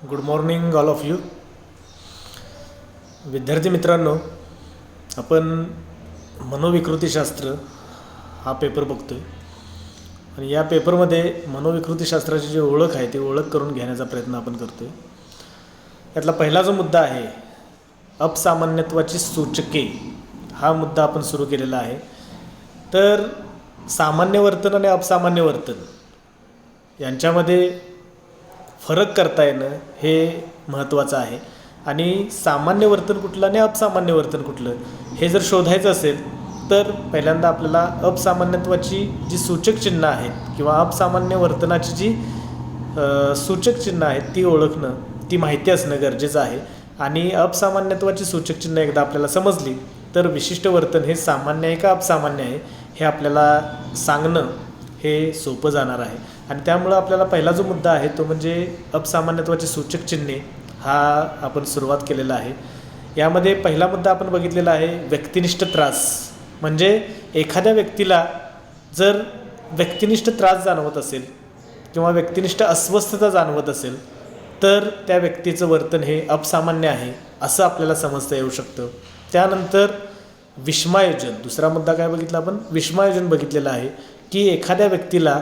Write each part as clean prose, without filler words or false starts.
Good morning all of you. विद्यार्थी मित्रांनो, आपण मनोविकृतीशास्त्र हा पेपर बघतोय आणि या पेपरमध्ये मनोविकृतीशास्त्राची जी ओळख आहे ती ओळख करून घेण्याचा प्रयत्न आपण करतोय. यातला पहिला जो मुद्दा आहे अपसामान्यत्वाची सूचके, हा मुद्दा आपण सुरू केलेला आहे. तर सामान्य वर्तन आणि अपसामान्य वर्तन यांच्यामध्ये फरक करता येणं हे महत्त्वाचं आहे. आणि सामान्य वर्तन कुठलं आणि अपसामान्य वर्तन कुठलं हे जर शोधायचं असेल तर पहिल्यांदा आपल्याला अपसामान्यत्वाची जी सूचक चिन्ह आहेत किंवा अपसामान्य वर्तनाची जी सूचक चिन्ह आहेत ती ओळखणं, ती माहिती असणं गरजेचं आहे. आणि अपसामान्यत्वाची सूचक चिन्ह एकदा आपल्याला समजली तर विशिष्ट वर्तन हे सामान्य आहे का अपसामान्य आहे हे आपल्याला सांगणं हे सोपं जाणार आहे. आणि त्यामुळं आपल्याला पहिला जो मुद्दा आहे तो म्हणजे अपसामान्यत्वाची सूचक चिन्हे हा आपण सुरुवात केलेला आहे. यामध्ये पहिला मुद्दा आपण बघितलेला आहे व्यक्तिनिष्ठ त्रास. म्हणजे एखाद्या व्यक्तीला जर व्यक्तिनिष्ठ त्रास जाणवत असेल किंवा व्यक्तिनिष्ठ अस्वस्थता जाणवत असेल तर त्या व्यक्तीचं वर्तन हे अपसामान्य आहे असं आपल्याला समजता येऊ शकतं. त्यानंतर विषमायोजन, दुसरा मुद्दा काय बघितला आपण, विषमायोजन बघितलेलं आहे की एखाद्या व्यक्तीला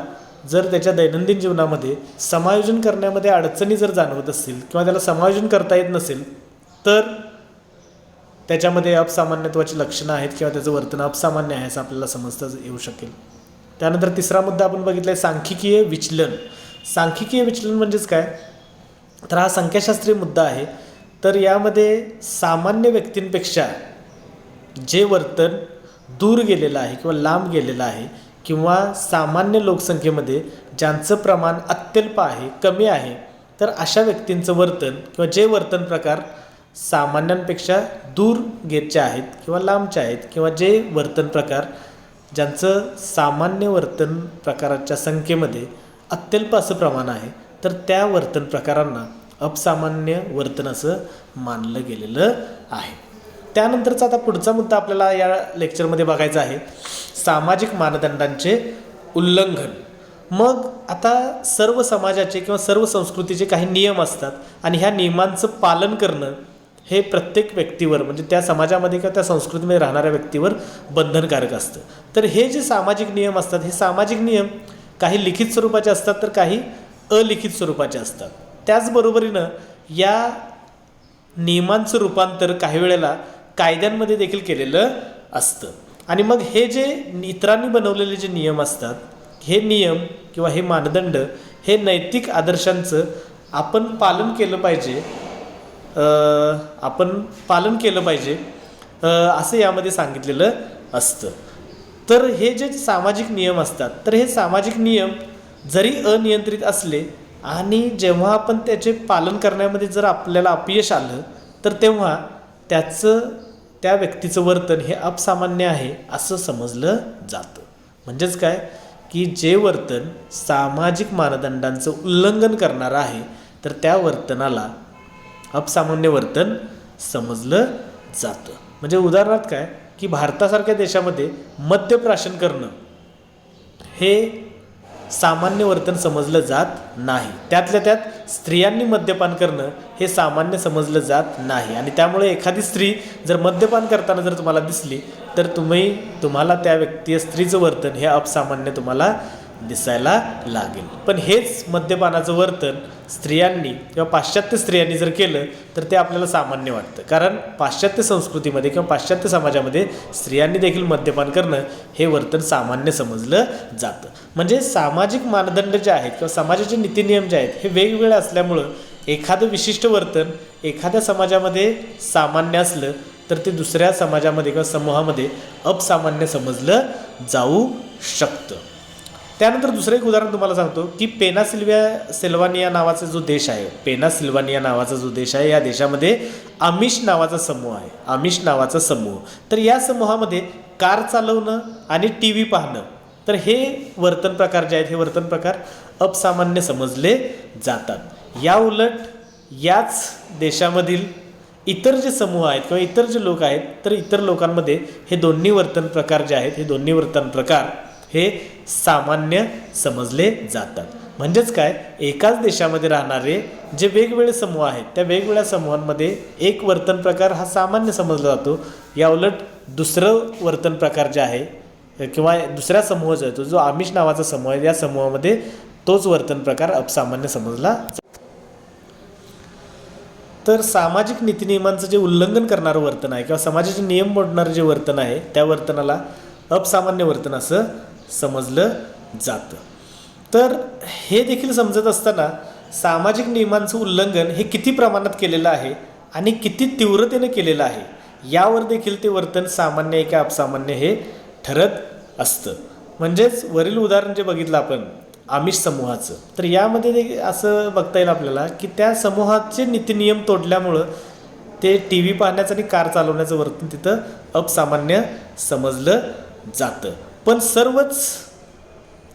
जर त्याच्या दैनंदिन जीवनामध्ये समायोजन करण्यामध्ये अडचणी जर जाणवत असतील किंवा त्याला समायोजन करता येत नसेल तर त्याच्यामध्ये अपसामान्यत्वाची लक्षणं आहेत किंवा त्याचं वर्तन अपसामान्य आहे असं आपल्याला समजता येऊ शकेल. त्यानंतर तिसरा मुद्दा आपण बघितला आहे सांख्यिकीय विचलन. सांख्यिकीय विचलन म्हणजेच काय, तर हा संख्याशास्त्रीय मुद्दा आहे. तर यामध्ये सामान्य व्यक्तींपेक्षा जे वर्तन दूर गेलेलं आहे किंवा लांब गेलेलं आहे किंवा सामान्य लोकसंख्येमध्ये ज्यांचं प्रमाण अत्यल्प आहे, कमी आहे, तर अशा व्यक्तींचं वर्तन किंवा जे वर्तन प्रकार सामान्यांपेक्षा दूर गेटचे आहेत किंवा लांबचे आहेत किंवा जे वर्तन प्रकार ज्यांचं सामान्य वर्तन प्रकाराच्या संख्येमध्ये अत्यल्प असं प्रमाण आहे तर त्या वर्तन प्रकारांना अपसामान्य वर्तन असं मानलं गेलेलं आहे. त्यानंतरचा आता पुढचा मुद्दा आपल्याला या लेक्चरमध्ये बघायचा आहे सामाजिक मानदंडांचे उल्लंघन. मग आता सर्व समाजाचे किंवा सर्व संस्कृतीचे काही नियम असतात आणि ह्या नियमांचं पालन करणं हे प्रत्येक व्यक्तीवर म्हणजे त्या समाजामध्ये किंवा त्या संस्कृतीमध्ये राहणाऱ्या व्यक्तीवर बंधनकारक असतं. तर हे जे सामाजिक नियम असतात हे सामाजिक नियम काही लिखित स्वरूपाचे असतात तर काही अलिखित स्वरूपाचे असतात. त्याचबरोबरीनं या नियमांचं रूपांतर काही वेळेला कायद्यांमध्ये देखील केलेलं असतं. आणि मग हे जे इतरांनी बनवलेले जे नियम असतात हे नियम किंवा हे मानदंड हे नैतिक आदर्शांचं आपण पालन केलं पाहिजे असं यामध्ये सांगितलेलं असतं. तर हे जे सामाजिक नियम असतात तर हे सामाजिक नियम जरी अनियंत्रित असले आणि जेव्हा आपण त्याचे पालन करण्यामध्ये जर आपल्याला अपयश आलं तर तेव्हा त्या व्यक्तीचं वर्तन हे अपसामान्य आहे असं समजलं जातं. म्हणजेच काय की जे वर्तन सामाजिक मानदंडांचं उल्लंघन करणारं आहे तर त्या वर्तनाला अपसामान्य वर्तन समजलं जातं. म्हणजे उदाहरणार्थ काय की भारतासारख्या देशामध्ये मद्यप्राशन करणं हे सामान्य वर्तन समजलं जात नाही. त्यातल्या त्यात स्त्रियांनी मद्यपान करणं हे सामान्य समजलं जात नाही. आणि त्यामुळे एखादी स्त्री जर मद्यपान करताना जर तुम्हाला दिसली तर तुम्हाला त्या स्त्रीचं वर्तन हे अपसामान्य तुम्हाला दिसायला लागेल. पण हेच मद्यपानाचं वर्तन स्त्रियांनी किंवा पाश्चात्य स्त्रियांनी जर केलं तर ते आपल्याला सामान्य वाटतं. कारण पाश्चात्य संस्कृतीमध्ये किंवा पाश्चात्य समाजामध्ये स्त्रियांनी देखील मद्यपान करणं हे वर्तन सामान्य समजलं जातं. म्हणजे सामाजिक मानदंड जे आहेत किंवा समाजाचे नीतिनियम जे आहेत हे वेगवेगळे असल्यामुळं एखादं विशिष्ट वर्तन एखाद्या समाजामध्ये सामान्य असलं तर ते दुसऱ्या समाजामध्ये किंवा समूहामध्ये अपसामान्य समजलं जाऊ शकतं. त्यानंतर दुसरं एक उदाहरण तुम्हाला सांगतो की पेनासिल्व्हानिया नावाचा जो देश आहे, पेनासिल्व्हानिया नावाचा जो देश आहे, या देशामध्ये आमिष नावाचा समूह आहे. आमिष नावाचा समूह. तर या समूहामध्ये कार चालवणं आणि टी व्ही पाहणं तर हे वर्तन प्रकार जे आहेत हे वर्तन प्रकार अपसामान्य समजले जातात. या उलट याच देशामधील इतर जे समूह आहेत किंवा इतर जे लोक आहेत तर इतर लोकांमध्ये हे दोन्ही वर्तन प्रकार जे आहेत हे दोन्ही वर्तन प्रकार हे सामान्य समजले जातात. म्हणजेच काय, एकाच देशामध्ये राहणारे जे वेगवेगळे समूह आहेत त्या वेगवेगळ्या समूहांमध्ये एक वर्तन प्रकार हा सामान्य समजला जातो. या उलट दुसरं वर्तन प्रकार जे आहे किंवा दुसऱ्या समूह जो आहे जो आमिष नावाचा समूह आहे या समूहामध्ये तोच वर्तन प्रकार अपसामान्य समजला. तर सामाजिक नीतिनियमांचं जे उल्लंघन करणारं वर्तन आहे किंवा समाजाचे नियम मोडणारं जे वर्तन आहे त्या वर्तनाला अपसामान्य वर्तन असं समजलं जातं. तर हे देखील समजत असताना सामाजिक नियमांचं उल्लंघन हे किती प्रमाणात केलेलं आहे आणि किती तीव्रतेने केलेलं आहे यावर देखील ते वर्तन सामान्य आहे की अपसामान्य हे ठरत असतं. म्हणजेच वरील उदाहरण जे बघितलं आपण आमिष समूहाचं, तर यामध्ये असं बघता येईल आपल्याला की त्या समूहाचे नीतिनियम तोडल्यामुळं ते टी व्ही पाहण्याचं आणि कार चालवण्याचं वर्तन तिथं अपसामान्य समजलं जातं. पण सर्वच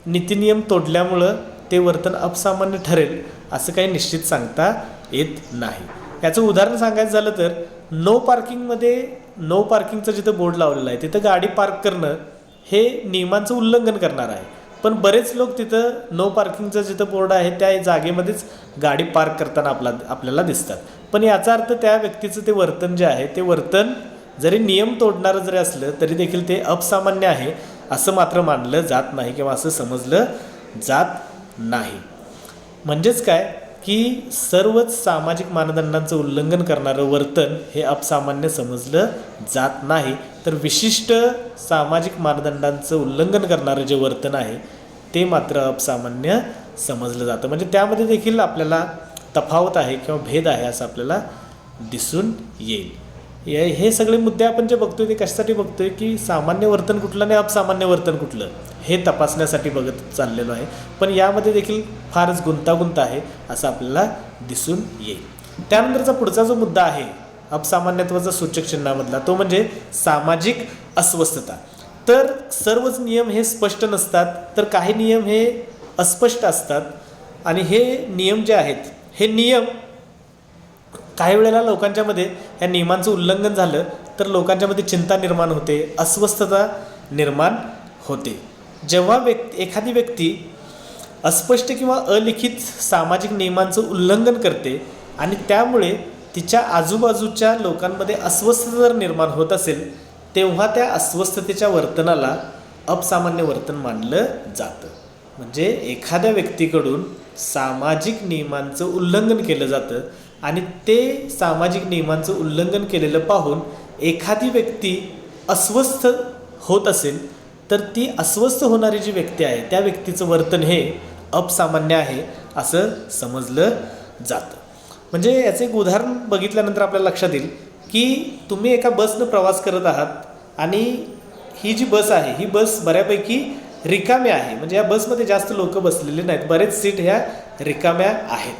नीतिनियम तोडल्यामुळं ते वर्तन अपसामान्य ठरेल असं काही निश्चित सांगता येत नाही. याचं उदाहरण सांगायचं झालं तर नो पार्किंगचं जिथं बोर्ड लावलेलं आहे तिथं गाडी पार्क करणं हे नियमांचं उल्लंघन करणार आहे. पण बरेच लोक तिथं नो पार्किंगचं जिथं बोर्ड आहे त्या जागेमध्येच गाडी पार्क करताना आपल्याला दिसतात. पण याचा अर्थ त्या व्यक्तीचं ते वर्तन जे आहे ते वर्तन जरी नियम तोडणारं जरी असलं तरी देखील ते अपसामान्य आहे असं मात्र मानलं जात नाही किंवा असं समजलं जात नाही. म्हणजेच काय की सर्वच सामाजिक मानदंडांचं उल्लंघन करणारं वर्तन हे अपसामान्य समजलं जात नाही, तर विशिष्ट सामाजिक मानदंडांचं उल्लंघन करणारं जे वर्तन आहे ते मात्र अपसामान्य समजलं जातं. म्हणजे त्यामध्ये देखील आपल्याला तफावत आहे किंवा भेद आहे असं आपल्याला दिसून येईल. हे सगळे मुद्दे आपण जे बघतोय ते कशासाठी बघतोय की सामान्य वर्तन कुठलं आणि अपसामान्य वर्तन कुठलं हे तपासण्यासाठी बघत चाललेलो आहे. पण यामध्ये देखील फारच गुंतागुंत आहे असं आपल्याला दिसून येईल. त्यानंतरचा पुढचा जो मुद्दा आहे अपसामान्यत्वाचा सूचक चिन्हामधला तो म्हणजे सामाजिक अस्वस्थता. तर सर्वच नियम हे स्पष्ट नसतात, तर काही नियम हे अस्पष्ट असतात आणि हे नियम जे आहेत हे नियम काही वेळेला लोकांच्यामध्ये या नियमांचं उल्लंघन झालं तर लोकांच्यामध्ये चिंता निर्माण होते, अस्वस्थता निर्माण होते. जेव्हा एखादी व्यक्ती अस्पष्ट किंवा अलिखित सामाजिक नियमांचं उल्लंघन करते आणि त्यामुळे तिच्या आजूबाजूच्या लोकांमध्ये अस्वस्थता जर निर्माण होत असेल तेव्हा त्या अस्वस्थतेच्या वर्तनाला अपसामान्य वर्तन मानलं जातं. म्हणजे एखाद्या व्यक्तीकडून सामाजिक नियमांचं उल्लंघन केलं जातं आणि ते सामाजिक नियमांचं उल्लंघन केलेलं पाहून एखादी व्यक्ती अस्वस्थ होत असेल तर ती अस्वस्थ होणारी जी व्यक्ती आहे त्या व्यक्तीचं वर्तन हे अपसामान्य आहे असं समजलं जातं. म्हणजे याचं एक उदाहरण बघितल्यानंतर आपल्याला लक्षात येईल की तुम्ही एका बसनं प्रवास करत आहात आणि ही जी बस आहे ही बस बऱ्यापैकी रिकाम्या आहे. म्हणजे या बसमध्ये जास्त लोक बसलेले नाहीत, बरेच सीट ह्या रिकाम्या आहेत.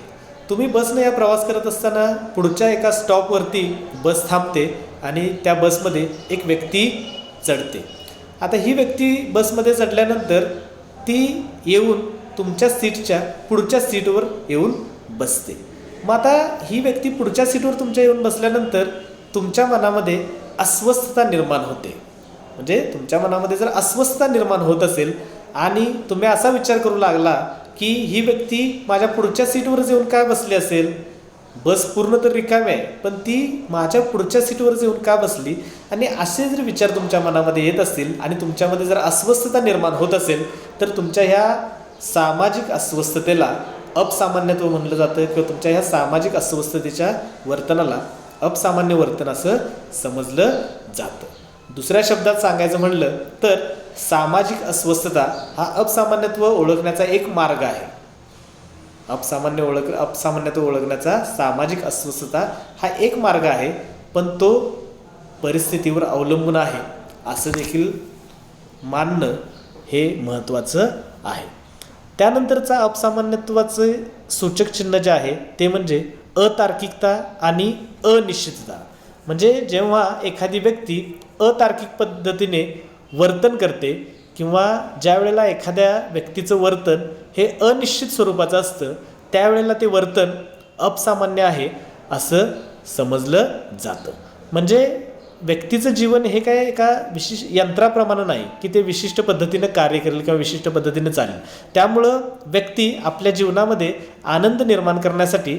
तुम्ही बसनं या प्रवास करत असताना पुढच्या एका स्टॉपवरती बस थांबते आणि त्या बसमध्ये एक व्यक्ती चढते. आता ही व्यक्ती बसमध्ये चढल्यानंतर ती येऊन तुमच्या सीटच्या पुढच्या सीटवर येऊन बसते. मग आता ही व्यक्ती पुढच्या सीटवर तुमच्या येऊन बसल्यानंतर तुमच्या मनामध्ये अस्वस्थता निर्माण होते. म्हणजे तुमच्या मनामध्ये जर अस्वस्थता निर्माण होत असेल आणि तुम्ही असा विचार करू लागला की ही व्यक्ती माझ्या पुढच्या सीटवरच येऊन काय बसली असेल, बस पूर्ण तर रिकामी आहे पण ती माझ्या पुढच्या सीटवरच येऊन का बसली, आणि असे जर विचार तुमच्या मनामध्ये येत असतील आणि तुमच्यामध्ये जर अस्वस्थता निर्माण होत असेल तर तुमच्या ह्या सामाजिक अस्वस्थतेला अपसामान्यत्व म्हणलं जातं किंवा तुमच्या ह्या सामाजिक अस्वस्थतेच्या वर्तनाला अपसामान्य वर्तन असं समजलं जातं. दुसऱ्या शब्दात सांगायचं म्हणलं तर सामाजिक अस्वस्थता हा अपसामान्यत्व ओळखण्याचा एक मार्ग आहे. अपसामान्यत्व ओळखण्याचा सामाजिक अस्वस्थता हा एक मार्ग आहे, पण तो परिस्थितीवर अवलंबून आहे असं देखील मानणं हे महत्त्वाचं आहे. त्यानंतरचा अपसामान्यत्वाचे सूचक चिन्ह जे आहे ते म्हणजे अतार्किकता आणि अनिश्चितता. म्हणजे जेव्हा एखादी व्यक्ती अतार्किक पद्धतीने वर्तन करते किंवा ज्या वेळेला एखाद्या व्यक्तीचं वर्तन हे अनिश्चित स्वरूपाचं असतं त्यावेळेला ते वर्तन अपसामान्य आहे असं समजलं जातं. म्हणजे व्यक्तीचं जीवन हे काय एका विशिष्ट यंत्राप्रमाणे नाही की ते विशिष्ट पद्धतीनं कार्य करेल किंवा विशिष्ट पद्धतीनं चालेल. त्यामुळं व्यक्ती आपल्या जीवनामध्ये आनंद निर्माण करण्यासाठी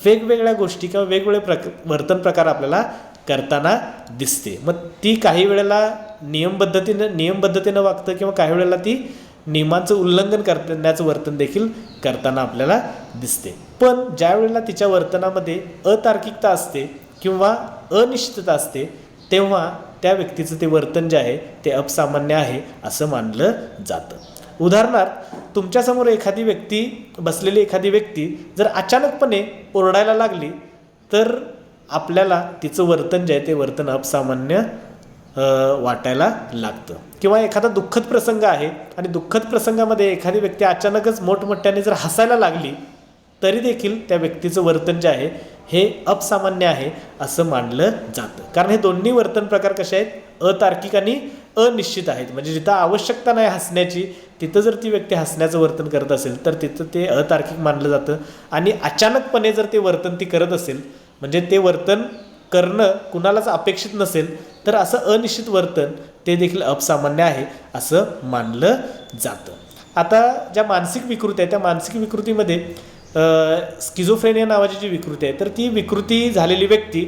वेगवेगळ्या गोष्टी किंवा वेगवेगळे वर्तन प्रकार आपल्याला करताना दिसते. मग ती काही वेळेला नियमबद्धतेनं वागतं किंवा काही वेळेला ती नियमांचं उल्लंघन करण्याचं वर्तन देखील करताना आपल्याला दिसते. पण ज्या वेळेला तिच्या वर्तनामध्ये अतार्किकता असते किंवा अनिश्चितता असते तेव्हा त्या व्यक्तीचं ते वर्तन जे आहे ते अपसामान्य आहे असं मानलं जातं. उदाहरणार्थ, तुमच्यासमोर बसलेली एखादी व्यक्ती जर अचानकपणे ओरडायला लागली तर आपल्याला तिचं वर्तन जे आहे ते वर्तन अपसामान्य वाटायला लागतं. किंवा एखादा दुःखद प्रसंग आहे आणि दुःखद प्रसंगामध्ये एखादी व्यक्ती अचानकच मोठमोठ्याने जर हसायला लागली तरी देखील त्या व्यक्तीचं वर्तन जे आहे हे अपसामान्य आहे असं मानलं जातं. कारण हे दोन्ही वर्तन प्रकार कसे आहेत, अतार्किक आणि अनिश्चित आहेत. म्हणजे जिथं आवश्यकता नाही हसण्याची तिथं जर ती व्यक्ती हसण्याचं वर्तन करत असेल तर तिथं ते अतार्किक मानलं जातं. आणि अचानकपणे जर ते वर्तन ती करत असेल म्हणजे ते वर्तन करणं कुणालाच अपेक्षित नसेल तर असं अनिश्चित वर्तन ते देखील अपसामान्य आहे असं मानलं जातं. आता ज्या मानसिक विकृती आहेत त्या मानसिक विकृतीमध्ये स्किझोफ्रेनिया नावाची जी विकृती आहे तर ती विकृती झालेली व्यक्ती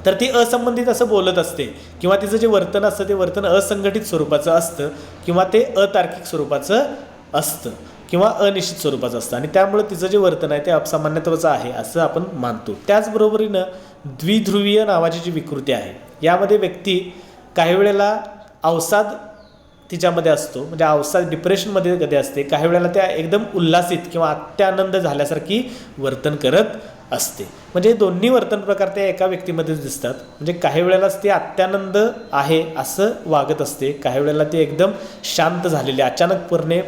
तर ती असंबंधित असं बोलत असते किंवा तिचं जे वर्तन असतं ते वर्तन असंघटित स्वरूपाचं असतं किंवा ते अतार्किक स्वरूपाचं असतं किंवा अनिश्चित स्वरूपाचं असतं आणि त्यामुळे तिचं जे वर्तन आहे ते अपसामान्यत्वाचं आहे असं आपण मानतो. त्याचबरोबरीनं द्विध्रुवीय नावाची जी विकृती आहे यामध्ये व्यक्ती काही वेळेला अवसाद तिच्यामध्ये असतो, म्हणजे अवसाद डिप्रेशनमध्ये कधी असते, काही वेळेला त्या एकदम उल्हासित किंवा अत्यानंद झाल्यासारखी वर्तन करत असते. म्हणजे दोन्ही वर्तन प्रकार त्या एका व्यक्तीमध्येच दिसतात. म्हणजे काही वेळेलाच ती अत्यानंद आहे असं वागत असते, काही वेळेला ती एकदम शांत झालेली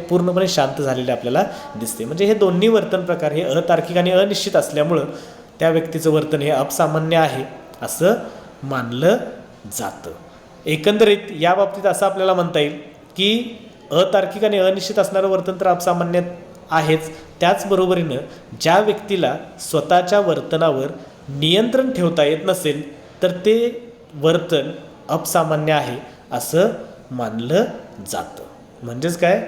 पूर्णपणे शांत झालेली आपल्याला दिसते. म्हणजे हे दोन्ही वर्तन प्रकार हे अतार्किक आणि अनिश्चित असल्यामुळं त्या व्यक्तीचं वर्तन हे अपसामान्य आहे असं मानलं जातं. एकंदरीत या बाबतीत असं आपल्याला म्हणता येईल की अतार्किक आणि अनिश्चित असणारं वर्तन तर अपसामान्य आहेच, त्याचबरोबरीनं ज्या व्यक्तीला स्वतःच्या वर्तनावर नियंत्रण ठेवता येत नसेल तर ते वर्तन अपसामान्य आहे असं मानलं जातं. म्हणजेच काय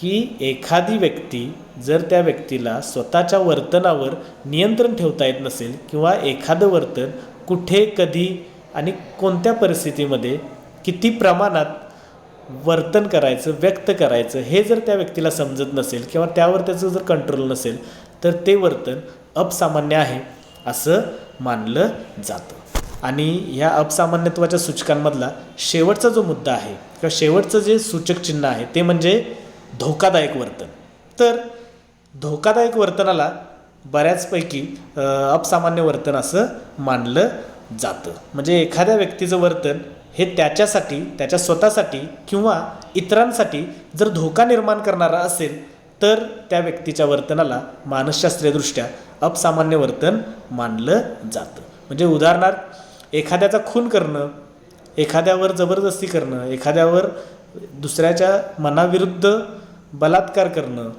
की एखादी व्यक्ती जर त्या व्यक्तीला स्वतःच्या वर्तनावर नियंत्रण ठेवता येत नसेल किंवा एखादं वर्तन कुठे, कधी आणि कोणत्या परिस्थितीमध्ये किती प्रमाणात वर्तन करायचं, व्यक्त करायचं हे जर त्या व्यक्तीला समजत नसेल किंवा त्यावर त्याचं जर कंट्रोल नसेल तर ते वर्तन अपसामान्य आहे असं मानलं जातं. आणि ह्या अपसामान्यत्वाच्या सूचकांमधला शेवटचा जो मुद्दा आहे किंवा शेवटचं जे सूचक चिन्ह आहे ते म्हणजे धोकादायक वर्तन. तर धोकादायक वर्तनाला बऱ्याचपैकी अपसामान्य वर्तन असं मानलं जातं. म्हणजे एखाद्या व्यक्तीचं वर्तन हे त्याच्यासाठी, त्याच्या स्वतःसाठी किंवा इतरांसाठी जर धोका निर्माण करणारा असेल तर त्या व्यक्तीच्या वर्तनाला मानसशास्त्रीयदृष्ट्या अपसामान्य वर्तन मानलं जातं. म्हणजे उदाहरणार्थ, एखाद्याचा खून करणं, एखाद्यावर जबरदस्ती करणं, एखाद्यावर दुसऱ्याच्या मनाविरुद्ध बलात्कार करणं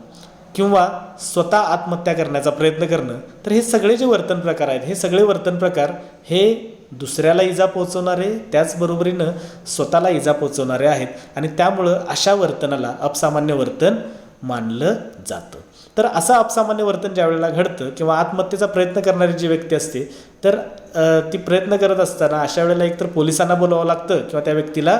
किंवा स्वतः आत्महत्या करण्याचा प्रयत्न करणं, तर हे सगळे जे वर्तन प्रकार आहेत हे सगळे वर्तन प्रकार हे दुसऱ्याला इजा पोचवणारे त्याचबरोबरीनं स्वतःला इजा पोचवणारे आहेत आणि त्यामुळं अशा वर्तनाला अपसामान्य वर्तन मानलं जातं. तर असं अपसामान्य वर्तन ज्या वेळेला घडतं किंवा आत्महत्येचा प्रयत्न करणारी जी व्यक्ती असते तर ती प्रयत्न करत असताना अशा वेळेला एकतर पोलिसांना बोलावं लागतं किंवा त्या व्यक्तीला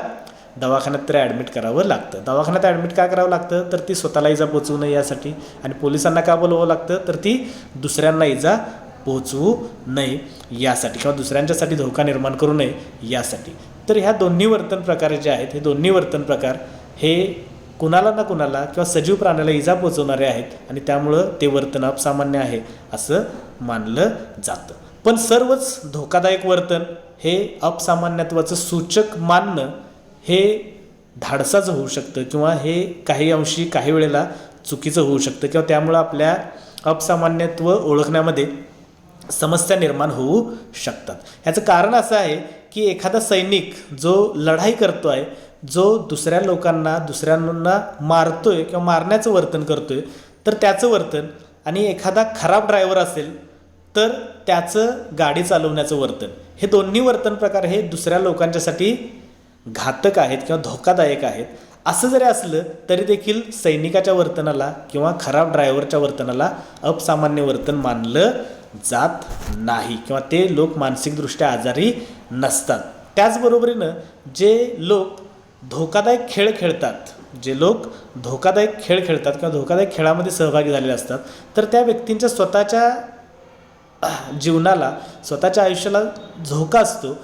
दवाखान्यात तरी ॲडमिट करावं लागतं. दवाखान्यात ॲडमिट का करावं लागतं तर ती स्वतःला इजा पोचवू नये यासाठी, आणि पोलिसांना का बोलवावं लागतं तर ती दुसऱ्यांना इजा पोचवू नये यासाठी किंवा दुसऱ्यांच्यासाठी धोका निर्माण करू नये यासाठी. तर ह्या दोन्ही वर्तन प्रकार जे आहेत हे दोन्ही वर्तन प्रकार हे कुणाला ना कुणाला किंवा सजीव प्राण्याला इजा पोचवणारे आहेत आणि त्यामुळं ते वर्तन अपसामान्य आहे असं मानलं जातं. पण सर्वच धोकादायक वर्तन हे अपसामान्यत्वाचं सूचक मानणं हे धाडसाचं होऊ शकतं किंवा हे काही अंशी काही वेळेला चुकीचं होऊ शकतं किंवा त्यामुळं आपल्या अपसामान्यत्व ओळखण्यामध्ये समस्या निर्माण होऊ शकतात. ह्याचं कारण असं आहे की एखादा सैनिक जो लढाई करतो आहे, जो दुसऱ्यांना मारतोय किंवा मारण्याचं वर्तन करतोय तर त्याचं वर्तन, आणि एखादा खराब ड्रायव्हर असेल तर त्याचं गाडी चालवण्याचं वर्तन, हे दोन्ही वर्तन प्रकार हे दुसऱ्या लोकांच्यासाठी घातक आहेत किंवा धोकादायक आहेत असं जरी असलं तरी देखील सैनिकाच्या वर्तनाला किंवा खराब ड्रायव्हरच्या वर्तनाला अपसामान्य वर्तन मानलं जात नाही किंवा ते लोक मानसिकदृष्ट्या आजारी नसतात. त्याचबरोबरीनं जे लोक धोकादायक खेळ खेळतात किंवा धोकादायक खेळामध्ये सहभागी झालेले असतात तर त्या व्यक्तींच्या स्वतःच्या जीवनाला स्वतःच्या आयुष्याला धोका असतो.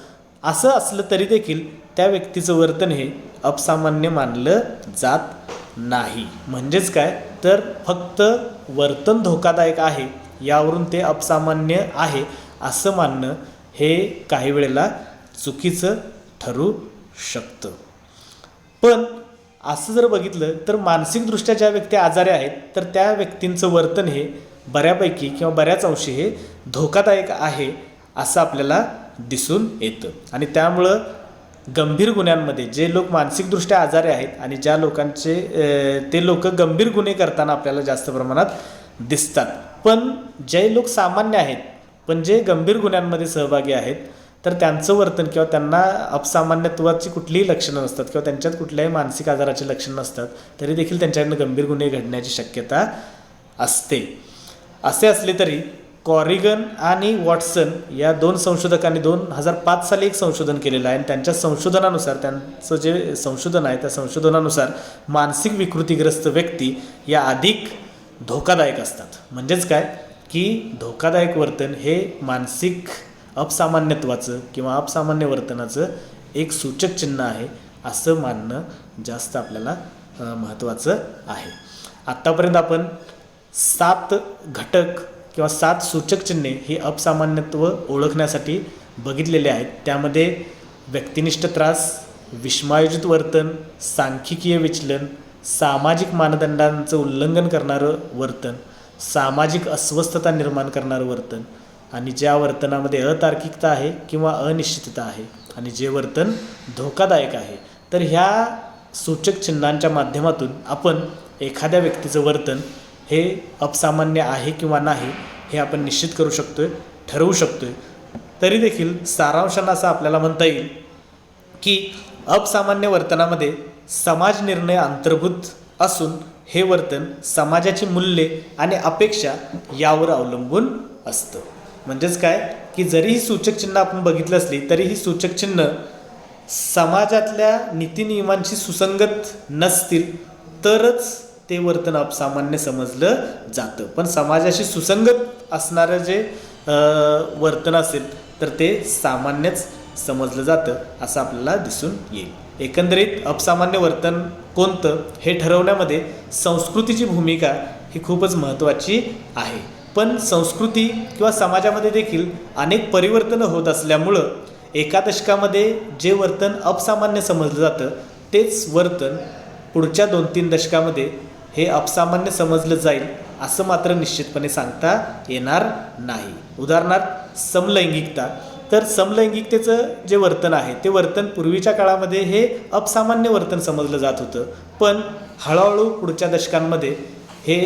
असं असलं तरी देखील त्या व्यक्तीचं वर्तन हे अपसामान्य मानलं जात नाही. म्हणजेच काय तर फक्त वर्तन धोकादायक आहे यावरून ते अपसामान्य आहे असं मानणं हे काही वेळेला चुकीचं ठरू शकतं. पण असं जर बघितलं तर मानसिकदृष्ट्या ज्या व्यक्ती आजारी आहेत तर त्या व्यक्तींचं वर्तन हे बऱ्यापैकी किंवा बऱ्याच अंशी हे धोकादायक आहे असं आपल्याला दिसून येतं. आणि त्यामुळं गंभीर गुन्ह्यांमध्ये जे लोक मानसिकदृष्ट्या आजारी आहेत आणि ज्या लोकांचे ते लोक गंभीर गुन्हे करताना आपल्याला जास्त प्रमाणात दिसतात. पण जे लोक सामान्य आहेत पण जे गंभीर गुन्ह्यांमध्ये सहभागी आहेत तर त्यांचं वर्तन किंवा त्यांना अपसामान्यत्वाची कुठलीही लक्षणं नसतात किंवा त्यांच्यात कुठल्याही मानसिक आजाराची लक्षणं नसतात तरी देखील त्यांच्याकडनं गंभीर गुन्हे घडण्याची शक्यता असते. असे असले तरी कॉरिगन आणि वॉटसन या दोन संशोधकांनी 2005 साली एक संशोधन केलेलं आहे आणि त्यांच्या संशोधनानुसार त्यांचं जे संशोधन आहे त्या संशोधनानुसार मानसिक विकृतीग्रस्त व्यक्ती या अधिक धोकादायक असतात. म्हणजेच काय की धोकादायक वर्तन हे मानसिक अपसामान्यत्वाचं किंवा अपसामान्य वर्तनाचं एक सूचक चिन्ह आहे असं मानणं जास्त आपल्याला महत्त्वाचं आहे. आत्तापर्यंत आपण 7 घटक किंवा 7 सूचक चिन्हे ही अपसामान्यत्व ओळखण्यासाठी बघितलेले आहेत. त्यामध्ये व्यक्तिनिष्ठ त्रास, विषमायोजित वर्तन, सांख्यिकीय विचलन, सामाजिक मानदंडांचं उल्लंघन करणारं वर्तन, सामाजिक अस्वस्थता निर्माण करणारं वर्तन आणि ज्या वर्तनामध्ये अतार्किकता आहे किंवा अनिश्चितता आहे आणि जे वर्तन धोकादायक आहे. तर ह्या सूचक चिन्हांच्या माध्यमातून आपण एखाद्या व्यक्तीचं वर्तन हे अपसामान्य आहे किंवा नाही हे आपण निश्चित करू शकतो आहे, ठरवू शकतो आहे. तरी देखील सारांशानं असं आपल्याला म्हणता येईल की अपसामान्य वर्तनामध्ये समाज निर्णय अंतर्भूत असून हे वर्तन समाजाची मूल्ये आणि अपेक्षा यावर अवलंबून असतं. म्हणजेच काय की जरी ही सूचक चिन्ह आपण बघितलं असली तरी ही सूचक चिन्ह समाजातल्या नीतिनियमांशी सुसंगत नसतील तरच ते वर्तन अपसामान्य समजलं जातं. पण समाजाशी सुसंगत असणारं जे वर्तन असेल तर ते सामान्यच समजलं जातं असं आपल्याला दिसून येईल. एकंदरीत अपसामान्य वर्तन कोणतं हे ठरवण्यामध्ये संस्कृतीची भूमिका ही खूपच महत्त्वाची आहे. पण संस्कृती किंवा समाजामध्ये देखील अनेक परिवर्तनं होत असल्यामुळं एका दशकामध्ये जे वर्तन अपसामान्य समजलं जातं तेच वर्तन पुढच्या 2-3 दशकामध्ये हे अपसामान्य समजलं जाईल असं मात्र निश्चितपणे सांगता येणार नाही. उदाहरणार्थ समलैंगिकता. तर समलैंगिकतेचं जे वर्तन आहे ते वर्तन पूर्वीच्या काळामध्ये हे अपसामान्य वर्तन समजलं जात होतं पण हळूहळू पुढच्या दशकांमध्ये हे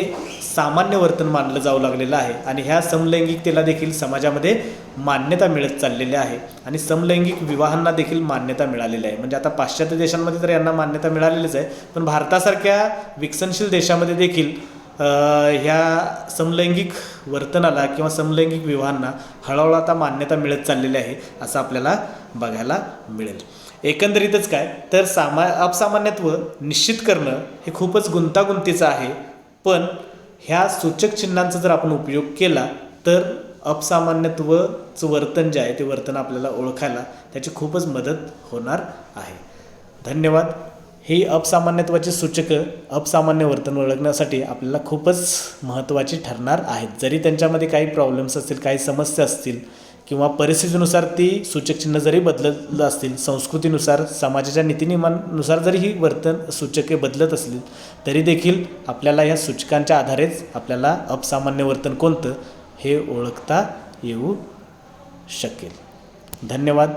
सामान्य वर्तन मानलं जाऊ लागलेलं आहे आणि ह्या समलैंगिकतेला देखील समाजामध्ये मान्यता मिळत चाललेली आहे आणि समलैंगिक विवाहांना देखील मान्यता मिळालेली आहे. म्हणजे आता पाश्चात्य देशांमध्ये तर यांना मान्यता मिळालेलीच आहे पण भारतासारख्या विकसनशील देशामध्ये देखील ह्या समलैंगिक वर्तनाला किंवा समलैंगिक विवाहांना हळूहळू आता मान्यता मिळत चाललेली आहे असं आपल्याला बघायला मिळेल. एकंदरीतच काय तर अपसामान्यत्व निश्चित करणं हे खूपच गुंतागुंतीचं आहे पण ह्या सूचक चिन्हांचा जर आपण उपयोग केला तर अपसामान्यत्वचं वर्तन जे आहे ते वर्तन आपल्याला ओळखायला त्याची खूपच मदत होणार आहे. धन्यवाद. ही अपसामान्यत्वाची सूचकं अपसामान्य वर्तन ओळखण्यासाठी आपल्याला खूपच महत्त्वाची ठरणार आहेत. जरी त्यांच्यामध्ये काही प्रॉब्लेम्स असतील, काही समस्या असतील किंवा परिस्थितीनुसार ती सूचकचिन्ह जरी बदलत असतील, संस्कृतीनुसार समाजाच्या नीतिनियमांनुसार जरी ही वर्तन सूचके बदलत असतील तरी देखील आपल्याला या सूचकांच्या आधारेच आपल्याला अपसामान्य वर्तन कोणतं हे ओळखता येऊ शकेल. धन्यवाद.